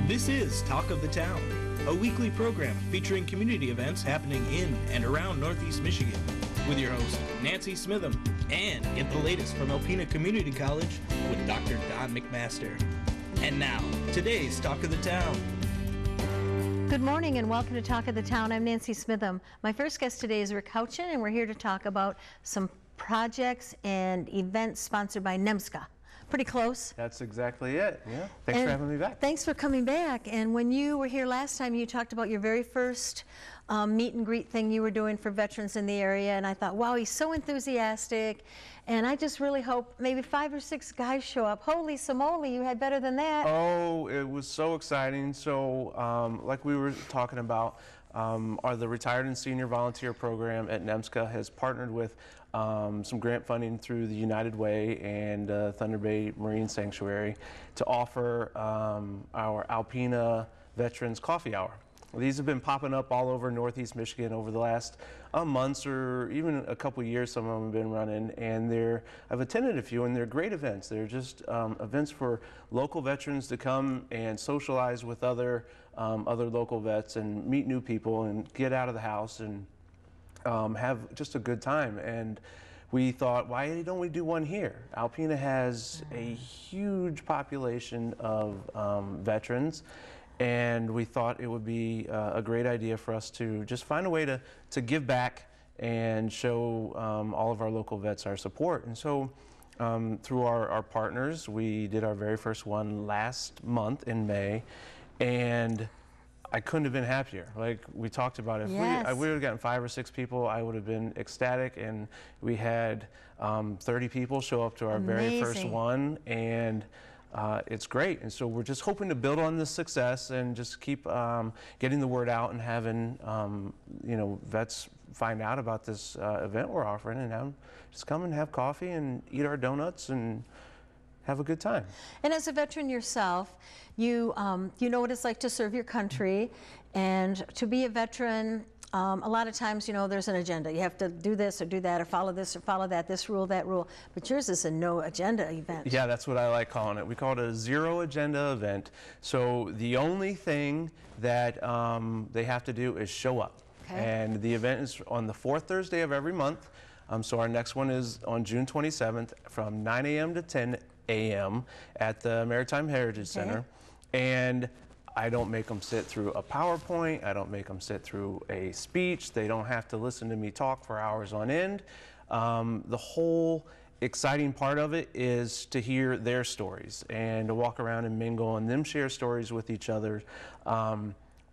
This is Talk of the Town, a weekly program featuring community events happening in and around Northeast Michigan, with your host, Nancy Smitham, and get the latest from Alpena Community College with Dr. Don McMaster. And now, today's Talk of the Town. Good morning and welcome to Talk of the Town. I'm Nancy Smitham. My first guest today is Rick Houchin, and we're here to talk about some projects and events sponsored by NEMSCA. Pretty close. That's exactly it. Yeah. Thanks for having me back. Thanks for coming back. And when you were here last time, you talked about your very first meet and greet thing you were doing for veterans in the area. And I thought, wow, he's so enthusiastic. And I just really hope maybe 5 or 6 guys show up. Holy samoli, you had better than that. Oh, it was so exciting. So like we were talking about, the Retired and Senior Volunteer Program at NEMSCA has partnered with some grant funding through the United Way and Thunder Bay Marine Sanctuary to offer our Alpena Veterans Coffee Hour. These have been popping up all over Northeast Michigan over the last months or even a couple years. Some of them have been running, and I've attended a few, and they're great events. They're just events for local veterans to come and socialize with other local vets and meet new people and get out of the house and have just a good time. And we thought, why don't we do one here? Alpena has a huge population of veterans, and we thought it would be a great idea for us to just find a way to give back and show all of our local vets our support. And so through our partners, we did our very first one last month in May, and I couldn't have been happier. Like we talked about, if yes. we would have gotten 5 or 6 people, I would have been ecstatic. And we had 30 people show up to our very first one, and it's great. And so we're just hoping to build on this success and just keep getting the word out and having vets find out about this event we're offering, and just come and have coffee and eat our donuts and have a good time. And as a veteran yourself, you know what it's like to serve your country, and to be a veteran, a lot of times, there's an agenda. You have to do this or do that or follow this or follow that, this rule, that rule. But yours is a no agenda event. Yeah, that's what I like calling it. We call it a zero agenda event. So the only thing that they have to do is show up. Okay. And the event is on the 4th Thursday of every month. So our next one is on June 27th from 9 a.m. to 10 a.m. at the Maritime Heritage Center. And I don't make them sit through a PowerPoint. I don't make them sit through a speech. They don't have to listen to me talk for hours on end. The whole exciting part of it is to hear their stories and to walk around and mingle and them share stories with each other.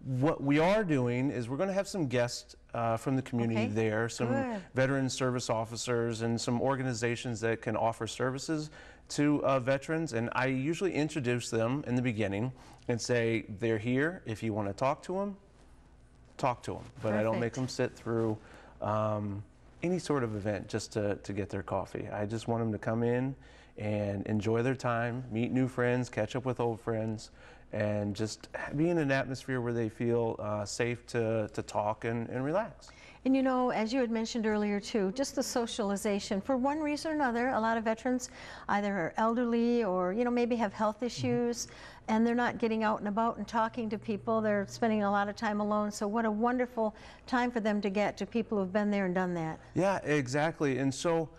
What we are doing is we're going to have some guests from the community there, some veteran service officers and some organizations that can offer services to veterans. And I usually introduce them in the beginning and say, they're here. If you want to talk to them, talk to them. But I don't make them sit through any sort of event just to get their coffee. I just want them to come in and enjoy their time, meet new friends, catch up with old friends, and just be in an atmosphere where they feel safe to talk and relax. And as you had mentioned earlier too, just the socialization. For one reason or another, a lot of veterans either are elderly or maybe have health issues, and they're not getting out and about and talking to people. They're spending a lot of time alone. So what a wonderful time for them to get to people who've been there and done that. Yeah, exactly. And so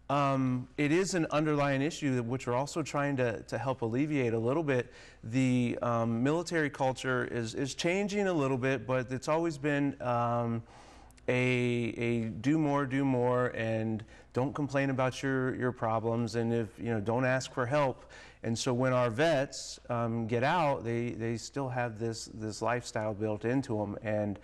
it is an underlying issue which we're also trying to help alleviate a little bit. The military culture is changing a little bit, but it's always been a do more, and don't complain about your problems, and if don't ask for help. And so when our vets get out, they still have this lifestyle built into them. And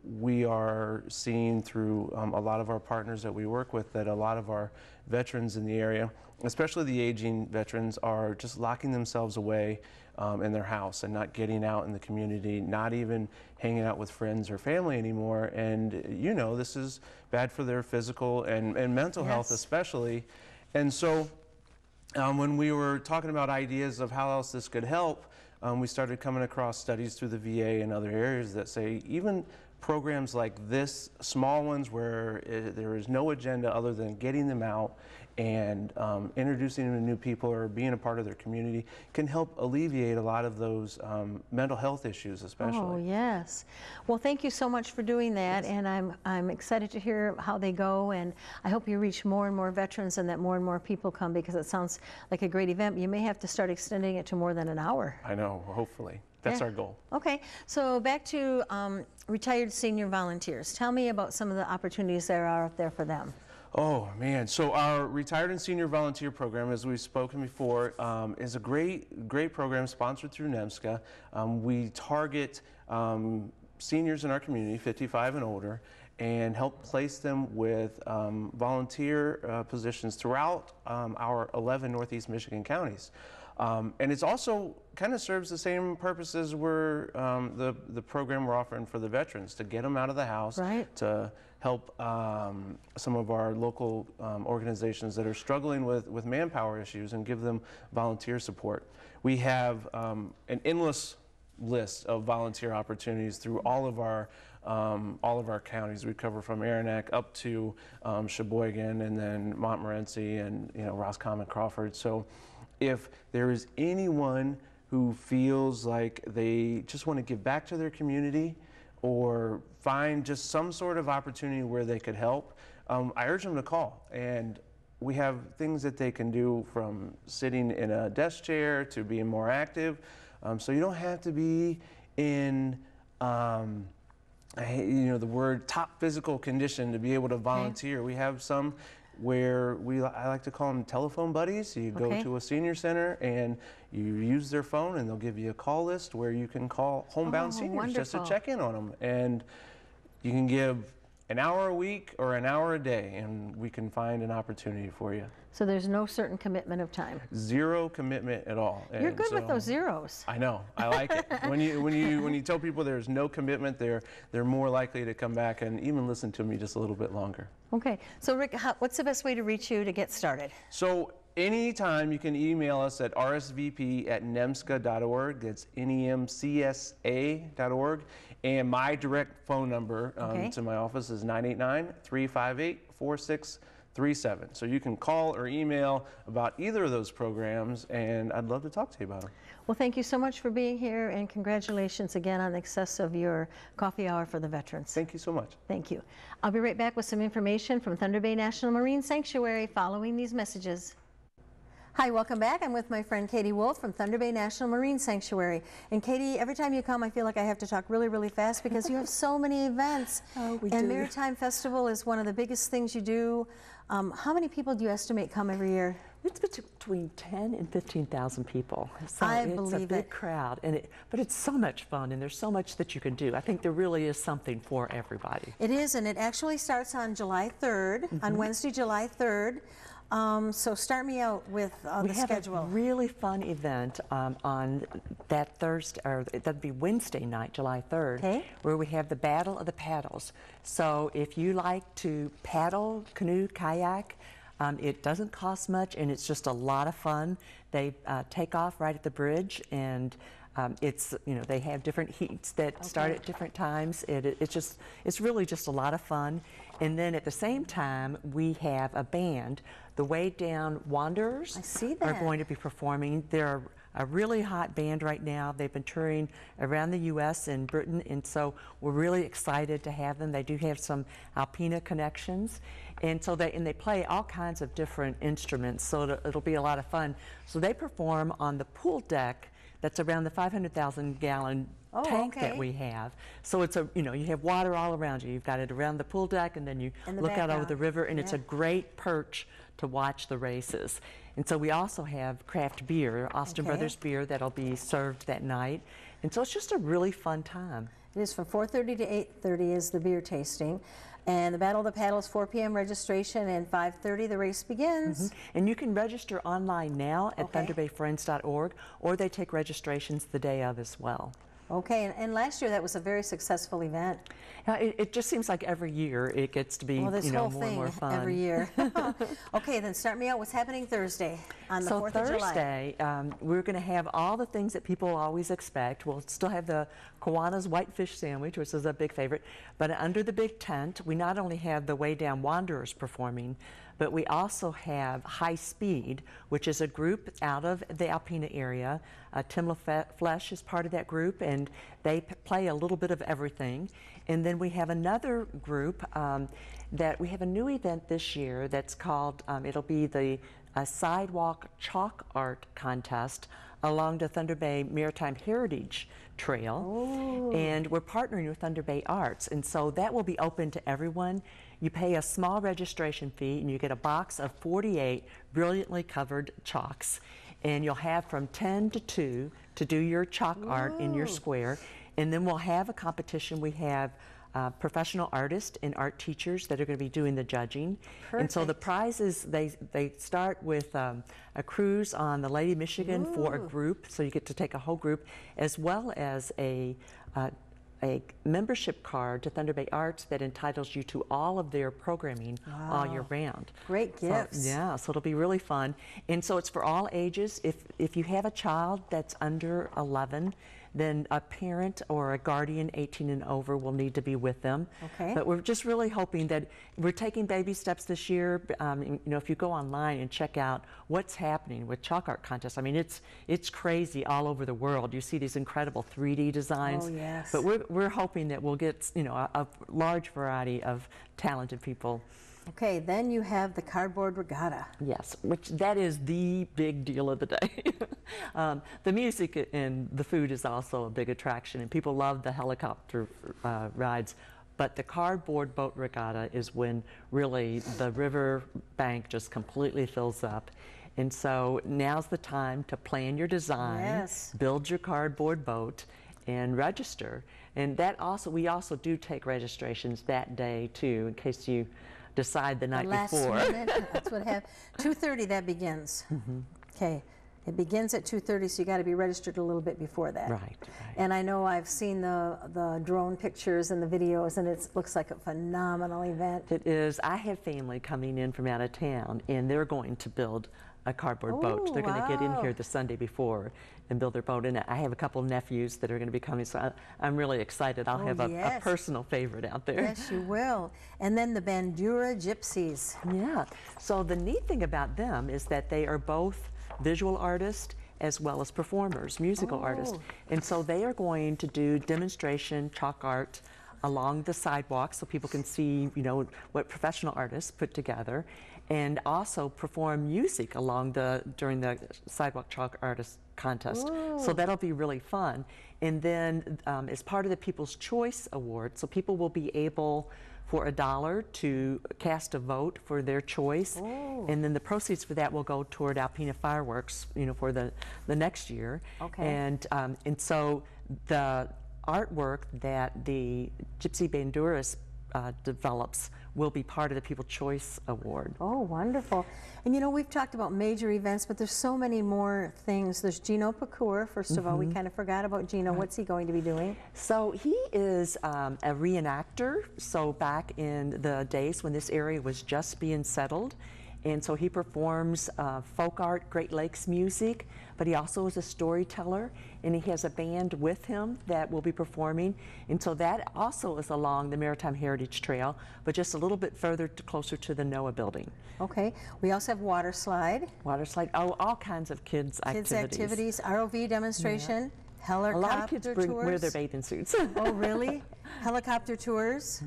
we are seeing through a lot of our partners that we work with that a lot of our veterans in the area, especially the aging veterans, are just locking themselves away in their house and not getting out in the community, not even hanging out with friends or family anymore. And this is bad for their physical and mental health especially. And so when we were talking about ideas of how else this could help, we started coming across studies through the VA and other areas that say even programs like this, small ones where there is no agenda other than getting them out and introducing them to new people or being a part of their community, can help alleviate a lot of those mental health issues especially. Oh, yes. Well, thank you so much for doing that, and I'm excited to hear how they go, and I hope you reach more and more veterans and that more and more people come, because it sounds like a great event. You may have to start extending it to more than an hour. I know, hopefully. That's our goal. Okay, so back to retired senior volunteers. Tell me about some of the opportunities there are out there for them. Oh man, so our Retired and Senior Volunteer Program, as we've spoken before, is a great program sponsored through NEMSCA. We target seniors in our community, 55 and older, and help place them with volunteer positions throughout our 11 Northeast Michigan counties. And it's also kind of serves the same purpose as the program we're offering for the veterans, to get them out of the house, right, to help some of our local organizations that are struggling with manpower issues and give them volunteer support. We have an endless list of volunteer opportunities through all of our counties. We cover from Aranac up to Sheboygan, and then Montmorency, and Roscommon, Crawford. So if there is anyone who feels like they just want to give back to their community or find just some sort of opportunity where they could help, I urge them to call. And we have things that they can do, from sitting in a desk chair to being more active. So you don't have to be in, the word top physical condition to be able to volunteer. Okay. We have some where I like to call them telephone buddies. You go to a senior center and you use their phone, and they'll give you a call list where you can call homebound seniors just to check in on them. And you can give an hour a week or an hour a day, and we can find an opportunity for you. So there's no certain commitment of time? Zero commitment at all. You're good with those zeros. I know. I like it. When you tell people there's no commitment, they're more likely to come back and even listen to me just a little bit longer. Okay. So Rick, what's the best way to reach you to get started? So anytime you can email us at rsvp@nemsca.org. That's nemcsa.org. And my direct phone number to my office is 989-358-4637. So you can call or email about either of those programs, and I'd love to talk to you about them. Well, thank you so much for being here, and congratulations again on the success of your coffee hour for the veterans. Thank you so much. Thank you. I'll be right back with some information from Thunder Bay National Marine Sanctuary following these messages. Hi, welcome back. I'm with my friend Katie Wolf from Thunder Bay National Marine Sanctuary. And Katie, every time you come, I feel like I have to talk really, really fast because you have so many events. Oh, we and do. Maritime Festival is one of the biggest things you do. How many people do you estimate come every year? It's between 10 and 15,000 people. So I it's believe a big crowd, but it's so much fun, and there's so much that you can do. I think there really is something for everybody. It is, and it actually starts on July 3rd, on Wednesday, July 3rd. So start me out with the schedule. We have a really fun event on that Thursday, or that'd be Wednesday night, July 3rd, where we have the Battle of the Paddles. So if you like to paddle, canoe, kayak, it doesn't cost much, and it's just a lot of fun. They take off right at the bridge, and it's, they have different heats that start at different times. It's really just a lot of fun. And then at the same time, we have a band. The Way Down Wanderers are going to be performing. They're a really hot band right now. They've been touring around the U.S. and Britain, and so we're really excited to have them. They do have some Alpena connections, and so they play all kinds of different instruments, so it'll be a lot of fun. So they perform on the pool deck that's around the 500,000-gallon tank that we have. So it's you have water all around you. You've got it around the pool deck, and then you look out over the river, and it's a great perch to watch the races. And so we also have craft beer, Austin Brothers beer, that'll be served that night. And so it's just a really fun time. It is from 4:30 to 8:30 is the beer tasting. And the Battle of the Paddles, 4 p.m. registration, and 5:30 the race begins. And you can register online now at thunderbayfriends.org, or they take registrations the day of as well. Okay, and last year that was a very successful event. It just seems like every year it gets to be Well, this you know, whole more thing and more fun. every year. Okay, then start me out. What's happening Thursday on the 4th of July? So Thursday, we're going to have all the things that people always expect. We'll still have the Kiwanis Whitefish Sandwich, which is a big favorite. But under the big tent, we not only have the Way Down Wanderers performing, but we also have High Speed, which is a group out of the Alpena area. Timla Flesh is part of that group, and they play a little bit of everything. And then we have another group that we have a new event this year that's called, it'll be the Sidewalk Chalk Art Contest along the Thunder Bay Maritime Heritage Trail. Ooh. And we're partnering with Thunder Bay Arts, and so that will be open to everyone. You pay a small registration fee and you get a box of 48 brilliantly covered chalks, and you'll have from 10 to 2 to do your chalk art in your square. And then we'll have a competition. We have professional artists and art teachers that are going to be doing the judging. Perfect. And so the prizes, they start with a cruise on the Lady Michigan for a group, so you get to take a whole group, as well as a membership card to Thunder Bay Arts that entitles you to all of their programming all year round. Great gifts. So, yeah, so it'll be really fun. And so it's for all ages. If you have a child that's under 11, then a parent or a guardian 18 and over will need to be with them. Okay. But we're just really hoping that we're taking baby steps this year. You know, if you go online and check out what's happening with chalk art contests, I mean, it's crazy all over the world. You see these incredible 3D designs. Oh, yes. But we're hoping that we'll get, you know, a large variety of talented people. Okay, then you have the Cardboard Regatta. Yes, which that is the big deal of the day. The music and the food is also a big attraction, and people love the helicopter rides. But the Cardboard Boat Regatta is when really the river bank just completely fills up. And so now's the time to plan your design, Yes. build your cardboard boat, and register. And that also, we also do take registrations that day too, in case you decide the night Last before. minute, that's what happened. 2:30 that begins. Okay, it begins at 2:30, so you got to be registered a little bit before that. Right. And I know I've seen the drone pictures and the videos, and it looks like a phenomenal event. It is. I have family coming in from out of town, and they're going to build a cardboard boat. They're going to get in wow. here the Sunday before and build their boat. And I have a couple of nephews that are going to be coming, so I'm really excited. I'll have a yes. personal favorite out there. Yes, you will. And then the Bandura Gypsies. Yeah. So the neat thing about them is that they are both visual artists as well as performers, musical artists. And so they are going to do demonstration chalk art along the sidewalk so people can see, you know, what professional artists put together, and also perform music during the Sidewalk Chalk Artist Contest. So that'll be really fun. And then as part of the People's Choice Award, so people will be able for $1 to cast a vote for their choice, and then the proceeds for that will go toward Alpena Fireworks, you know, for the next year. Okay. And so the artwork that the Gypsy Banduras develops will be part of the People's Choice Award. Oh, wonderful. And you know, we've talked about major events, but there's so many more things. There's Gino Pacour, first of all. We kind of forgot about Gino. What's he going to be doing? So he is a reenactor. So back in the days when this area was just being settled, and so he performs folk art, Great Lakes music, but he also is a storyteller, and he has a band with him that will be performing. And so that also is along the Maritime Heritage Trail, but just a little bit further closer to the NOAA building. Okay. We also have water slide. Water slide, oh, all kinds of kids activities, ROV demonstration, helicopter A lot of kids tours. wear their bathing suits. Oh, really? Helicopter tours?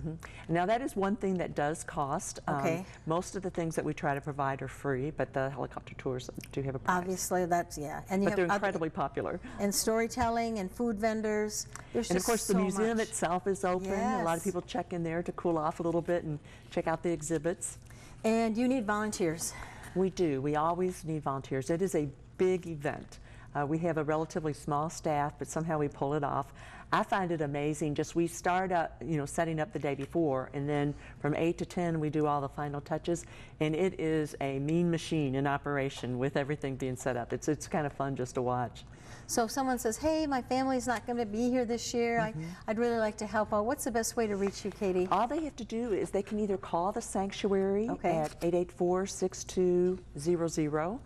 Now that is one thing that does cost. Okay. Most of the things that we try to provide are free, but the helicopter tours do have a price. Obviously, that's, yeah. And you But they're have incredibly popular. and storytelling and food vendors. There's And of just course, the so museum much. itself is open. A lot Yes. of people check in there to cool off a little bit and check out the exhibits. And you need volunteers. We do. We always need volunteers. It is a big event. We have a relatively small staff, but somehow we pull it off. I find it amazing. Just we start up, setting up the day before, and then from 8 to 10 we do all the final touches, and it is a mean machine in operation with everything being set up. It's kind of fun just to watch. So if someone says, hey, my family's not going to be here this year, I'd really like to help out, what's the best way to reach you, Katie? All they have to do is they can either call the sanctuary at 884-6200,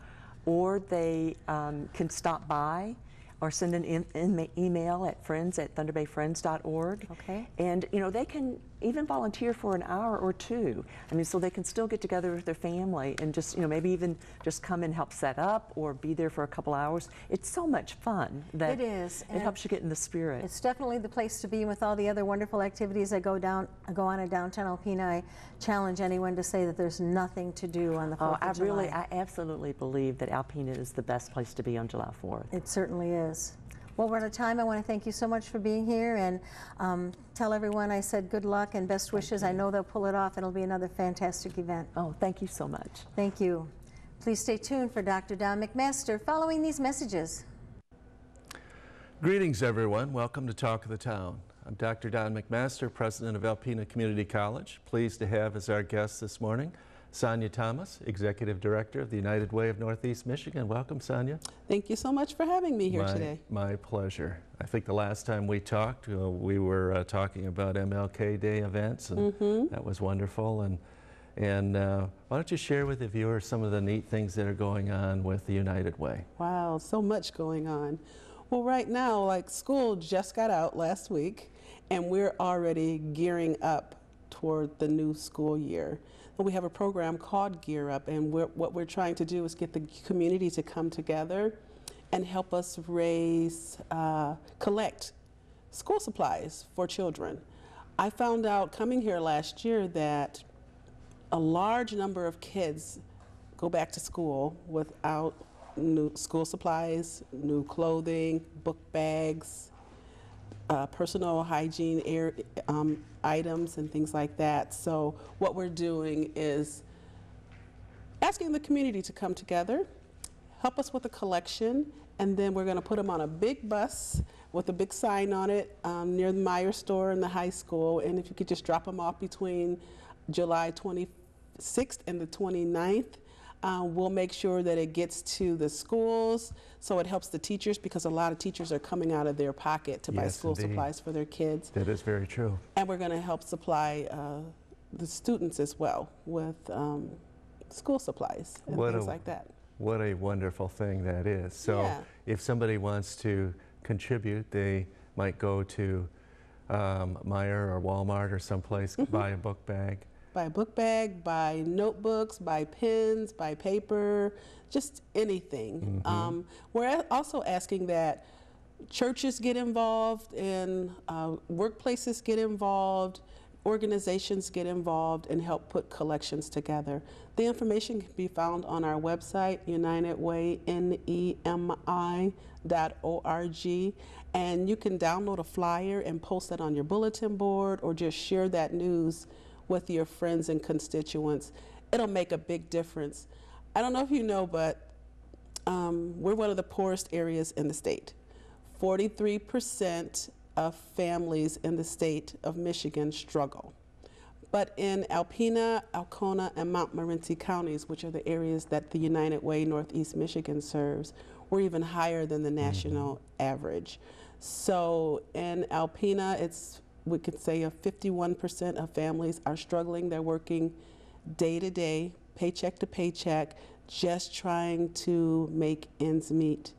or they can stop by or send an email at friends@thunderbayfriends.org. Okay. And they can even volunteer for an hour or two. I mean, so they can still get together with their family and just, maybe even just come and help set up or be there for a couple hours. It's so much fun that it is. It helps you get in the spirit. It's definitely the place to be with all the other wonderful activities that go on in downtown Alpena. I challenge anyone to say that there's nothing to do on the 4th of July. I absolutely believe that Alpena is the best place to be on July 4th. It certainly is. Well, we're out of time. I want to thank you so much for being here, and tell everyone I said good luck and best wishes. I know they'll pull it off. It'll be another fantastic event. Oh, thank you so much. Thank you. Please stay tuned for Dr. Don McMaster following these messages. Greetings, everyone. Welcome to Talk of the Town. I'm Dr. Don McMaster, president of Alpena Community College. Pleased to have as our guest this morning Sonia Thomas, Executive Director of the United Way of Northeast Michigan. Welcome, Sonia. Thank you so much for having me here today. My pleasure. I think the last time we talked, we were talking about MLK Day events, and that was wonderful. And why don't you share with the viewers some of the neat things that are going on with the United Way? Wow, so much going on. Well, right now, school just got out last week, and we're already gearing up toward the new school year. We have a program called Gear Up, and what we're trying to do is get the community to come together and help us collect school supplies for children. I found out coming here last year that a large number of kids go back to school without new school supplies, new clothing, book bags, personal hygiene items and things like that. So what we're doing is asking the community to come together, help us with a collection, and then we're going to put them on a big bus with a big sign on it near the Meyer store and the high school. And if you could just drop them off between July 26th and the 29th, we'll make sure that it gets to the schools, so it helps the teachers, because a lot of teachers are coming out of their pocket to buy school supplies for their kids. That is very true. And we're going to help supply the students as well with school supplies and things like that. What a wonderful thing that is. So if somebody wants to contribute, they might go to Meijer or Walmart or someplace, buy a book bag. Buy a book bag, buy notebooks, buy pens, buy paper, just anything. We're also asking that churches get involved, and workplaces get involved, organizations get involved, and help put collections together. The information can be found on our website, UnitedWayNEMI.org, and you can download a flyer and post that on your bulletin board, or just share that news with your friends and constituents. It'll make a big difference. I don't know if you know, but we're one of the poorest areas in the state. 43% of families in the state of Michigan struggle. But in Alpena, Alcona, and Montmorency counties, which are the areas that the United Way Northeast Michigan serves, we're even higher than the national average. So in Alpena, we could say 51% of families are struggling. They're working day to day, paycheck to paycheck, just trying to make ends meet.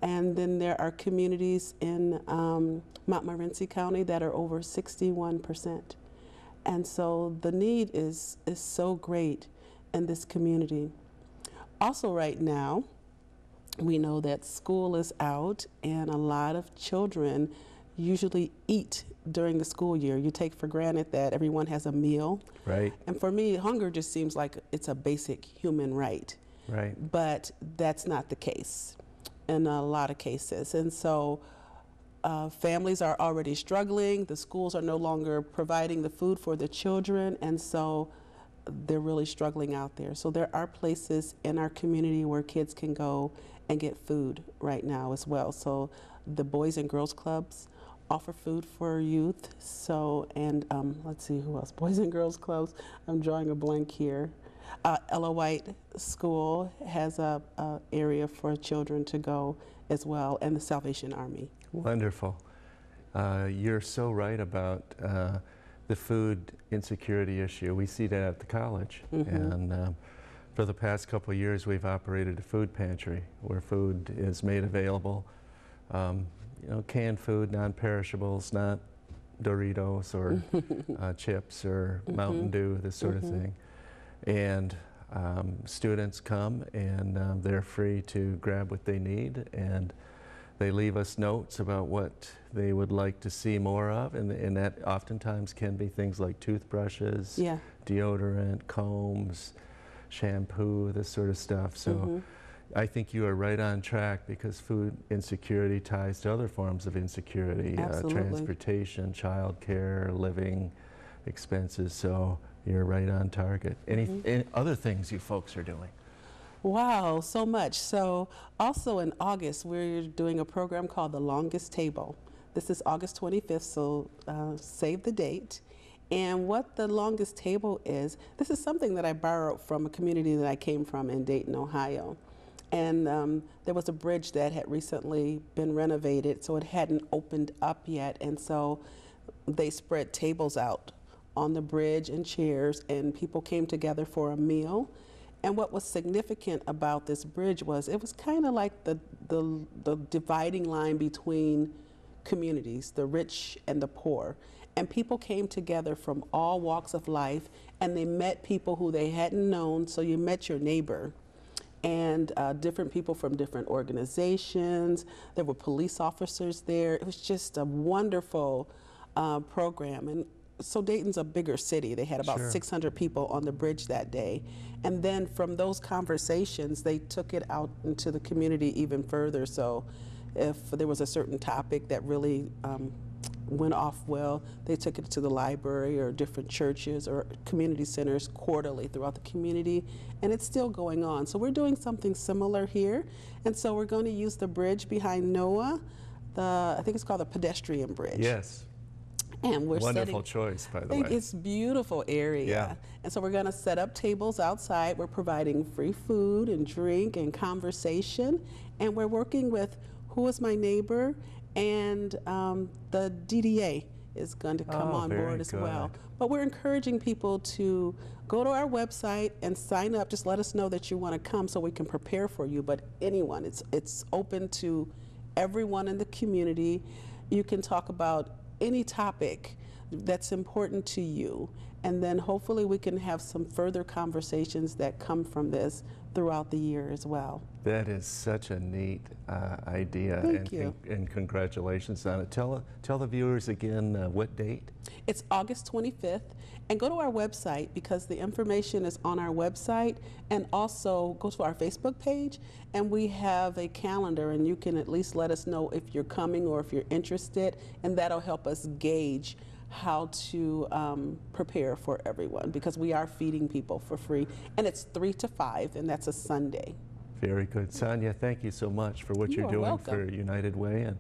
And then there are communities in Montmorency County that are over 61%. And so the need is so great in this community. Also right now, we know that school is out, and a lot of children usually eat during the school year. You take for granted that everyone has a meal. Right. And for me, hunger just seems like it's a basic human right. Right. But that's not the case in a lot of cases. And so families are already struggling. The schools are no longer providing the food for the children. And so they're really struggling out there. So there are places in our community where kids can go and get food right now as well. So the Boys and Girls Clubs offer food for youth. So, and let's see who else. Boys and Girls Clubs, I'm drawing a blank here. Ella White School has a area for children to go as well, and the Salvation Army. Wonderful. You're so right about the food insecurity issue. We see that at the college. And for the past couple of years, we've operated a food pantry where food is made available. You know, canned food, non-perishables, not Doritos or chips or Mountain Dew, this sort of thing. And students come and they're free to grab what they need, and they leave us notes about what they would like to see more of, and that oftentimes can be things like toothbrushes, deodorant, combs, shampoo, this sort of stuff. So I think you are right on track, because food insecurity ties to other forms of insecurity, transportation, child care, living expenses. So you're right on target. Any other things you folks are doing? Wow, so much. So also in August, we're doing a program called The Longest Table. This is August 25th, so save the date. And what The Longest Table is, this is something that I borrowed from a community that I came from in Dayton, Ohio. And there was a bridge that had recently been renovated, so it hadn't opened up yet. And so they spread tables out on the bridge and chairs, and people came together for a meal. And what was significant about this bridge was it was kind of like the dividing line between communities, the rich and the poor. And people came together from all walks of life, and they met people who they hadn't known. So you met your neighbor, and different people from different organizations. There were police officers there. It was just a wonderful program. And so Dayton's a bigger city. They had about 600 people on the bridge that day. And then from those conversations, they took it out into the community even further. So if there was a certain topic that really went off well, they took it to the library or different churches or community centers quarterly throughout the community. And it's still going on. So we're doing something similar here. And so we're going to use the bridge behind NOAA. I think it's called the pedestrian bridge. Yes. And we're wonderful choice, by the way. It's a beautiful area. Yeah. And so we're going to set up tables outside. We're providing free food and drink and conversation. And we're working with Who Is My Neighbor, and the DDA is going to come on board as well. But we're encouraging people to go to our website and sign up. Just let us know that you want to come so we can prepare for you. But anyone, it's open to everyone in the community. You can talk about any topic that's important to you, and then hopefully we can have some further conversations that come from this throughout the year as well. That is such a neat idea. Thank you. And congratulations on it. Tell the viewers again what date? It's August 25th. And go to our website, because the information is on our website, and also go to our Facebook page, and we have a calendar, and you can at least let us know if you're coming or if you're interested, and that'll help us gauge how to prepare for everyone, because we are feeding people for free, and it's 3 to 5, and that's a Sunday. Very good. Sonia, thank you so much for what you're doing welcome. for United Way,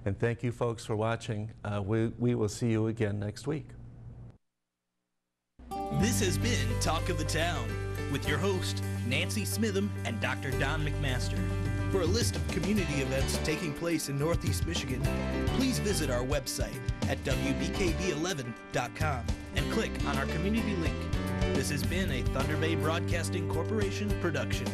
and thank you folks for watching. We will see you again next week. This has been Talk of the Town with your host, Nancy Smitham and Dr. Don McMaster. For a list of community events taking place in Northeast Michigan, please visit our website at WBKB11.com and click on our community link. This has been a Thunder Bay Broadcasting Corporation production.